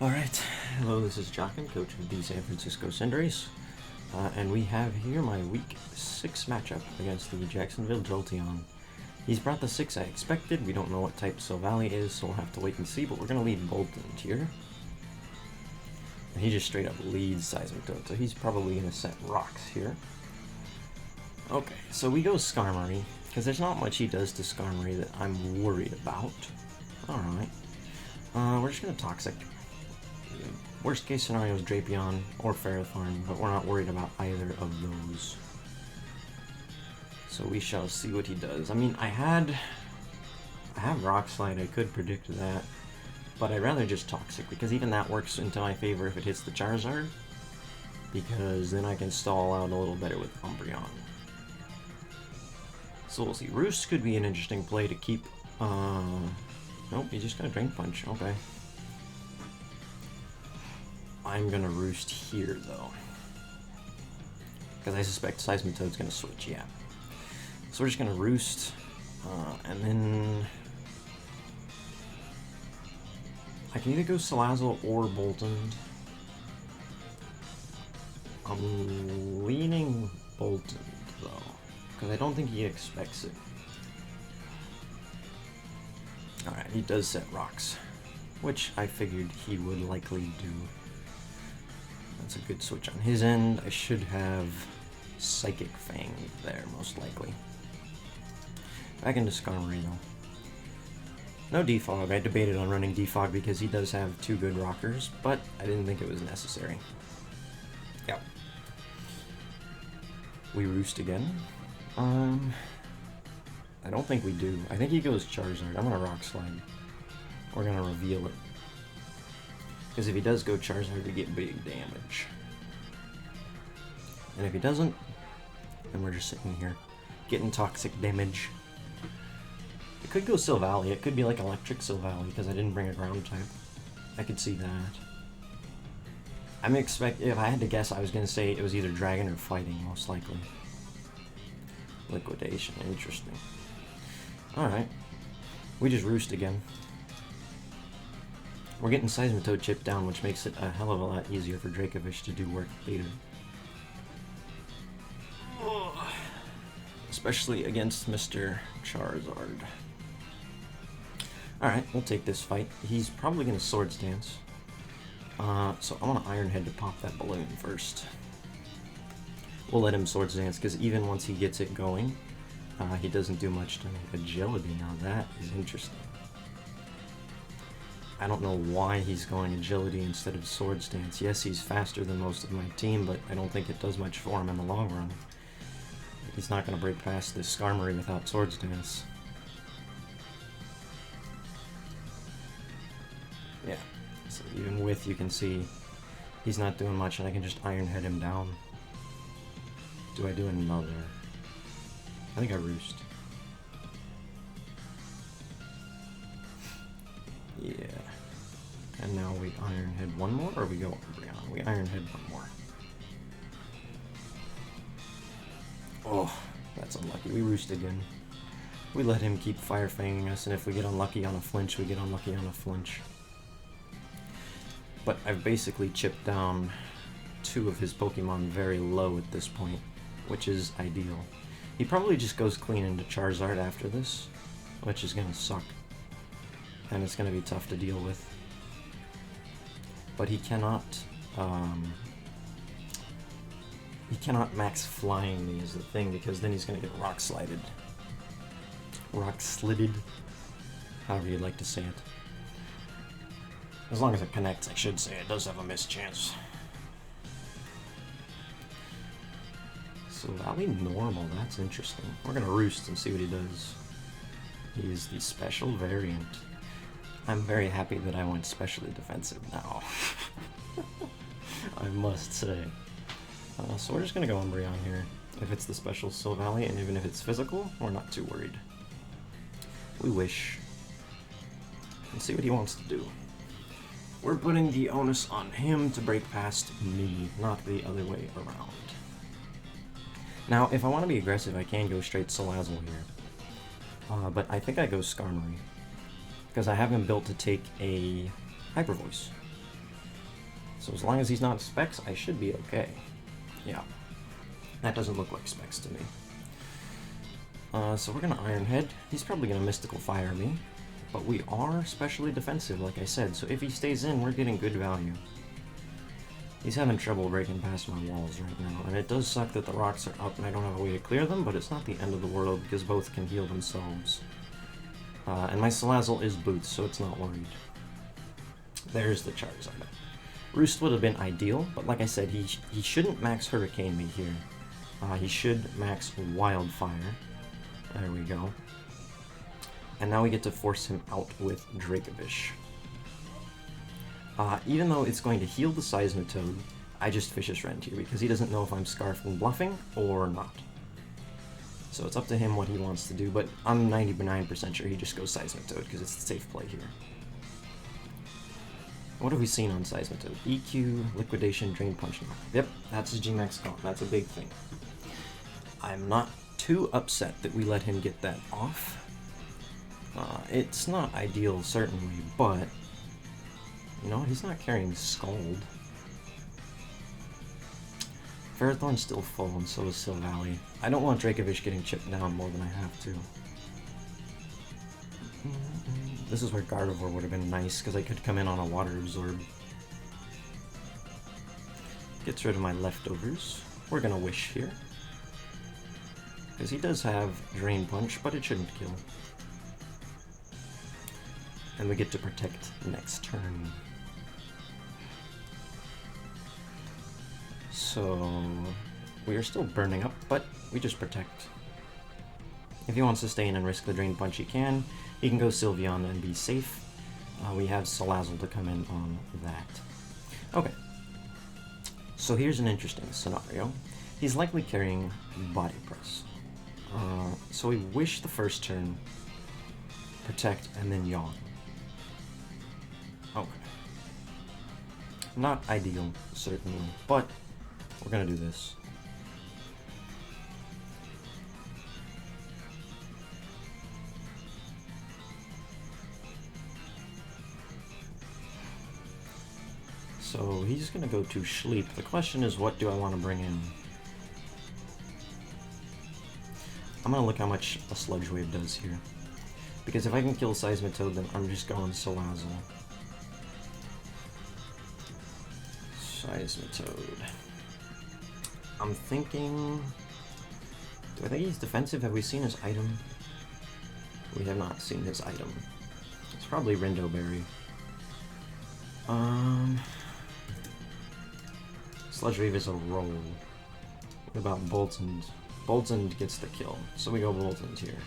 Alright, hello, this is Jolteon, coach of the San Francisco Cinderace, and we have here my Week 6 matchup against the Jacksonville Jolteon. He's brought the 6 I expected. We don't know what type Silvally is, so we'll have to wait and see, but we're going to lead Bolton here. And he just straight up leads Seismitoad, so he's probably going to set rocks here. Okay, so we go Skarmory, because there's not much he does to Skarmory that I'm worried about. Alright, we're just going to Toxic. Worst case scenario is Jolteon or Ferrothorn, but we're not worried about either of those. So we shall see what he does. I mean, I have Rock Slide, I could predict that, but I'd rather just Toxic, because even that works into my favor if it hits the Charizard, because then I can stall out a little better with Umbreon. So we'll see. Roost could be an interesting play to keep. Nope, he just got a Drain Punch. Okay. I'm gonna Roost here, though. Because I suspect Seismitoad's gonna switch, yeah. So we're just gonna Roost, and then I can either go Salazzle or Bolton. I'm leaning Bolton, though, because I don't think he expects it. Alright, he does set rocks, which I figured he would likely do. That's a good switch on his end. I should have Psychic Fang there, most likely. Back into Skarmory, though. No Defog. I debated on running Defog because he does have 2 good rockers, but I didn't think it was necessary. Yep. We Roost again. I don't think we do. I think he goes Charizard. I'm gonna Rock Slide. We're gonna reveal it. Because if he does go Charizard, we get big damage. And if he doesn't, then we're just sitting here getting toxic damage. It could go Silvally. It could be like Electric Silvally because I didn't bring a ground type. I could see that. If I had to guess, I was going to say it was either Dragon or Fighting, most likely. Liquidation. Interesting. Alright. We just Roost again. We're getting Seismitoad chipped down, which makes it a hell of a lot easier for Dracovish to do work later. Especially against Mr. Charizard. Alright, we'll take this fight. He's probably going to Swords Dance. So I want to Iron Head to pop that balloon first. We'll let him Swords Dance, because even once he gets it going, he doesn't do much to Agility. Now that is interesting. I don't know why he's going Agility instead of Swords Dance. Yes, he's faster than most of my team, but I don't think it does much for him in the long run. He's not going to break past this Skarmory without Swords Dance. Yeah, so even with, you can see he's not doing much, and I can just Iron Head him down. Do I do another? I think I Roost. Yeah. And now we Iron Head one more, or we go Umbreon? We Iron Head one more. Oh, that's unlucky. We Roost again. We let him keep Fire Fanging us, and if we get unlucky on a flinch, we get unlucky on a flinch. But I've basically chipped down 2 of his Pokemon very low at this point, which is ideal. He probably just goes clean into Charizard after this, which is gonna suck. And it's gonna be tough to deal with. But he cannot max flying me is the thing, because then he's gonna get Rock Slided. Rock Slided, however you'd like to say it. As long as it connects, I should say. It does have a miss chance. So Valley normal, that's interesting. We're gonna Roost and see what he does. He is the special variant. I'm very happy that I went specially defensive now. I must say. So we're just going to go Umbreon here. If it's the special Silvally, and even if it's physical, we're not too worried. We wish. Let's see what he wants to do. We're putting the onus on him to break past me, not the other way around. Now, if I want to be aggressive, I can go straight Salazzle here. But I think I go Skarmory. because I have him built to take a Hyper Voice. So as long as he's not Specs, I should be okay. Yeah. That doesn't look like Specs to me. So we're going to Iron Head. He's probably going to Mystical Fire me. But we are specially defensive, like I said, so if he stays in, we're getting good value. He's having trouble breaking past my walls right now, and it does suck that the rocks are up and I don't have a way to clear them, but it's not the end of the world because both can heal themselves. And my Salazzle is Boots, so it's not worried. There's the Charizard. Roost would have been ideal, but like I said, he shouldn't max Hurricane me here. He should max Wildfire. There we go. And now we get to force him out with Dracovish. Even though it's going to heal the Seismitoad, I just Vicious Rend here because he doesn't know if I'm Scarfed and bluffing or not. So it's up to him what he wants to do, but I'm 99% sure he just goes Seismitoad because it's the safe play here. What have we seen on Seismitoad? EQ, Liquidation, Drain Punch. Yep, that's his Gmax comp. That's a big thing. I'm not too upset that we let him get that off. It's not ideal, certainly, but, you know, he's not carrying Scald. Ferrothorn's still full, and so is Silvally. I don't want Dracovish getting chipped down more than I have to. This is where Gardevoir would have been nice, because I could come in on a Water Absorb. Gets rid of my leftovers. We're gonna Wish here. Because he does have Drain Punch, but it shouldn't kill. And we get to protect next turn. So we are still burning up, but we just protect. If he wants to stay in and risk the Drain Punch, he can. He can go Sylveon and be safe. We have Salazzle to come in on that. Okay. So here's an interesting scenario. He's likely carrying Body Press. So we Wish the first turn, protect, and then Yawn. Okay. Not ideal, certainly, but we're gonna do this. So he's gonna go to Sleep. The question is, what do I want to bring in? I'm gonna look how much a Sludge Wave does here. Because if I can kill Seismitoad, then I'm just going Salazzle. Seismitoad. I'm thinking... Do I think he's defensive? Have we seen his item? We have not seen his item. It's probably Rindo Berry. Sludge Wave is a roll. What about Boltund? Boltund gets the kill, so we go Boltund here.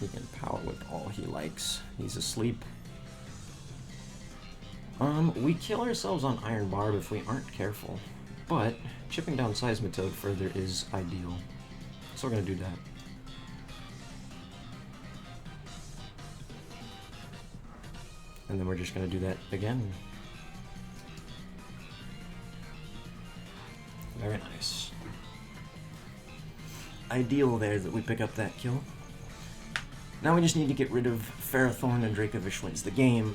He can Power Whip all he likes. He's asleep. We kill ourselves on Iron Barb if we aren't careful, but chipping down Seismitoad further is ideal. So we're gonna do that. And then we're just gonna do that again. Very nice. Ideal there that we pick up that kill. Now we just need to get rid of Ferrothorn and Dracovish wins the game.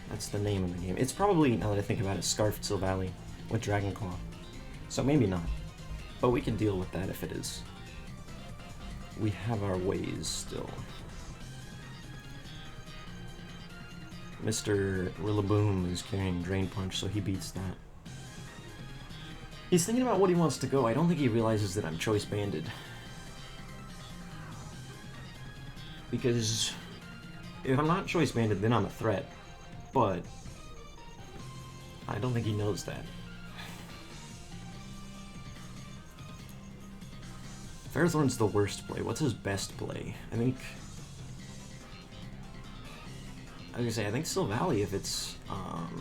That's the name of the game. It's probably, now that I think about it, Scarfed Silvally with Dragon Claw. So maybe not. But we can deal with that if it is. We have our ways still. Mr. Rillaboom is carrying Drain Punch, so he beats that. He's thinking about what he wants to go. I don't think he realizes that I'm Choice Banded. Because if I'm not Choice Banded, then I'm a threat. But I don't think he knows that. Ferrothorn's the worst play. What's his best play? I was gonna say, I think Silvally, if it's,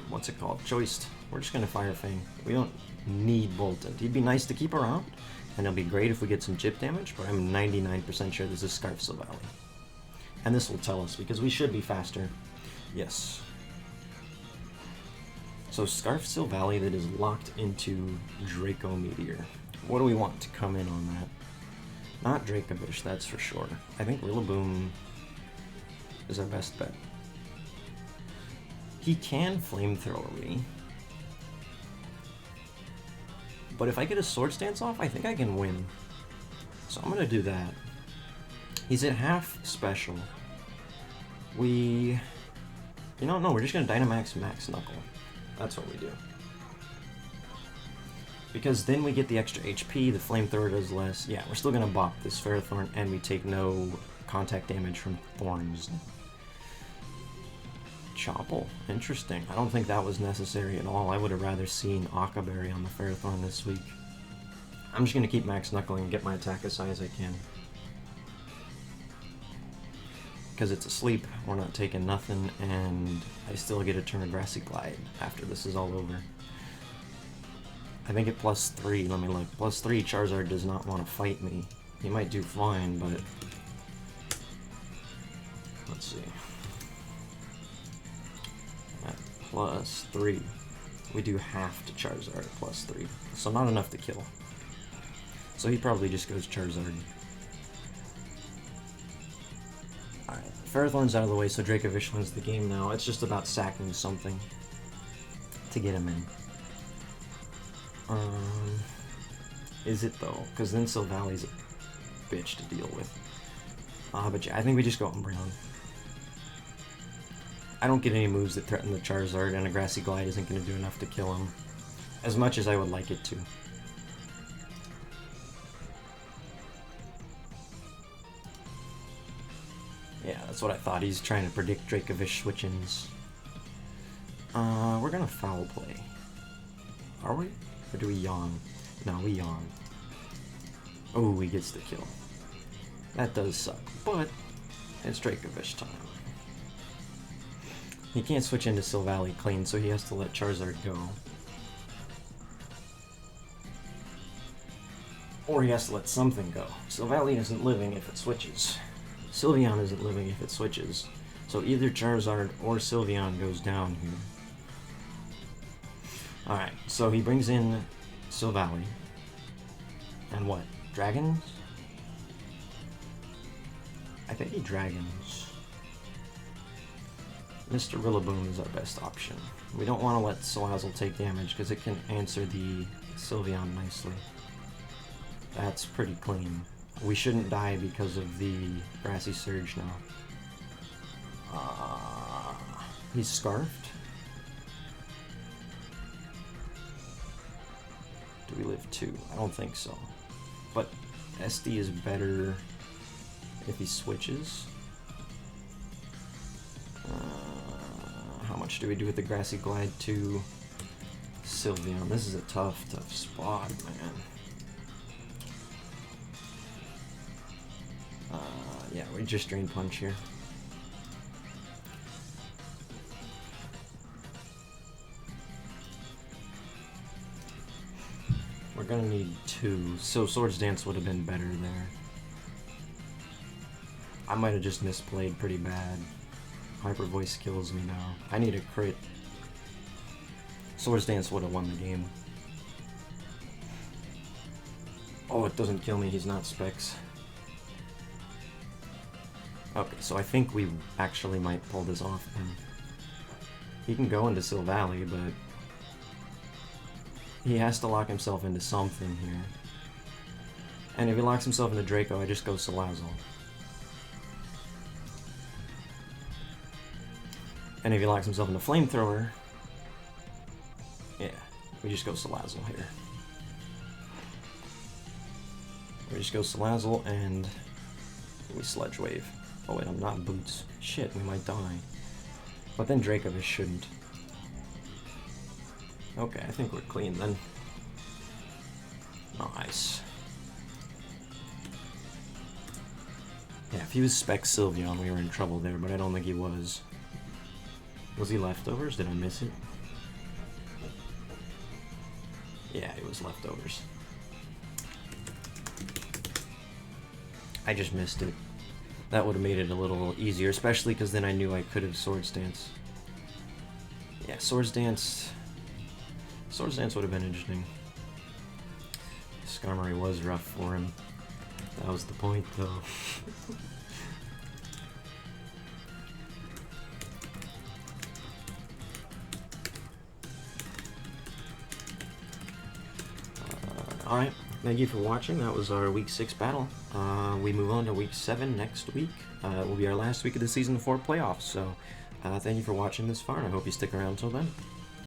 what's it called? Choiced. We're just gonna Fire Fang. We don't need Boltund. He'd be nice to keep around, and it'll be great if we get some chip damage, but I'm 99% sure this is Scarf Silvally. And this will tell us, because we should be faster. Yes. So Scarf Silvally that is locked into Draco Meteor. What do we want to come in on that? Not Dracovish, that's for sure. I think Rillaboom is our best bet. He can flamethrower me. But if I get a Sword Stance off, I think I can win. So I'm gonna do that. He's at half special. You know, no, we're just gonna Dynamax Max Knuckle. That's what we do. Because then we get the extra HP, the Flamethrower does less. Yeah, we're still gonna bop this Ferrothorn, and we take no contact damage from Thorns. Chople, interesting. I don't think that was necessary at all. I would have rather seen Aqua Berry on the Ferrothorn this week. I'm just gonna keep Max Knuckling and get my attack as high as I can. Because it's asleep, we're not taking nothing, and I still get a turn of Grassy Glide after this is all over. I think at +3, let me look. +3, Charizard does not want to fight me. He might do fine, but... let's see. At +3, we do half to Charizard at +3, so not enough to kill. So he probably just goes Charizard. Alright, Ferrothorn's out of the way, so Dracovish wins the game now. It's just about sacking something to get him in. Is it though? Because then Silvalley's a bitch to deal with. But yeah, I think we just go Umbreon. I don't get any moves that threaten the Charizard, and a Grassy Glide isn't going to do enough to kill him. As much as I would like it to. Yeah, that's what I thought. He's trying to predict Dracovish switch-ins. We're gonna Foul Play. Are we? Or do we Yawn? No, we Yawn. Oh, he gets the kill. That does suck, but it's Dracovish time. He can't switch into Silvally clean, so he has to let Charizard go. Or he has to let something go. Silvally isn't living if it switches. Sylveon isn't living if it switches. So either Charizard or Sylveon goes down here. Alright, so he brings in Silvally. And what? Dragons? I think he Dragons. Mr. Rillaboom is our best option. We don't want to let Salazzle take damage because it can answer the Sylveon nicely. That's pretty clean. We shouldn't die because of the Grassy Surge now. He's Scarfed? Do we live 2? I don't think so. But SD is better if he switches. How much do we do with the Grassy Glide to Sylveon? This is a tough spot, man. Yeah, we just Drain Punch here. We're gonna need 2, so Swords Dance would have been better there. I might have just misplayed pretty bad. Hyper Voice kills me now. I need a crit. Swords Dance would have won the game. Oh, it doesn't kill me, he's not Specs. Okay, so I think we actually might pull this off then. He can go into Silvally, but he has to lock himself into something here. And if he locks himself into Draco, I just go Salazzle. And if he locks himself into Flamethrower, yeah, we just go Salazzle here. We just go Salazzle and we Sludge Wave. Oh wait, I'm not Boots. Shit, we might die. But then Dracovish shouldn't. Okay, I think we're clean then. Nice. Yeah, if he was Spec Sylveon, we were in trouble there, but I don't think he was. Was he Leftovers? Did I miss it? Yeah, it was Leftovers. I just missed it. That would have made it a little easier, especially because then I knew I could have Swords Dance. Yeah, Swords Dance would have been interesting. Skarmory was rough for him. That was the point, though. Alright, thank you for watching. That was our Week 6 battle. We move on to Week 7 next week. It will be our last week of the Season 4 playoffs, so thank you for watching this far, and I hope you stick around until then.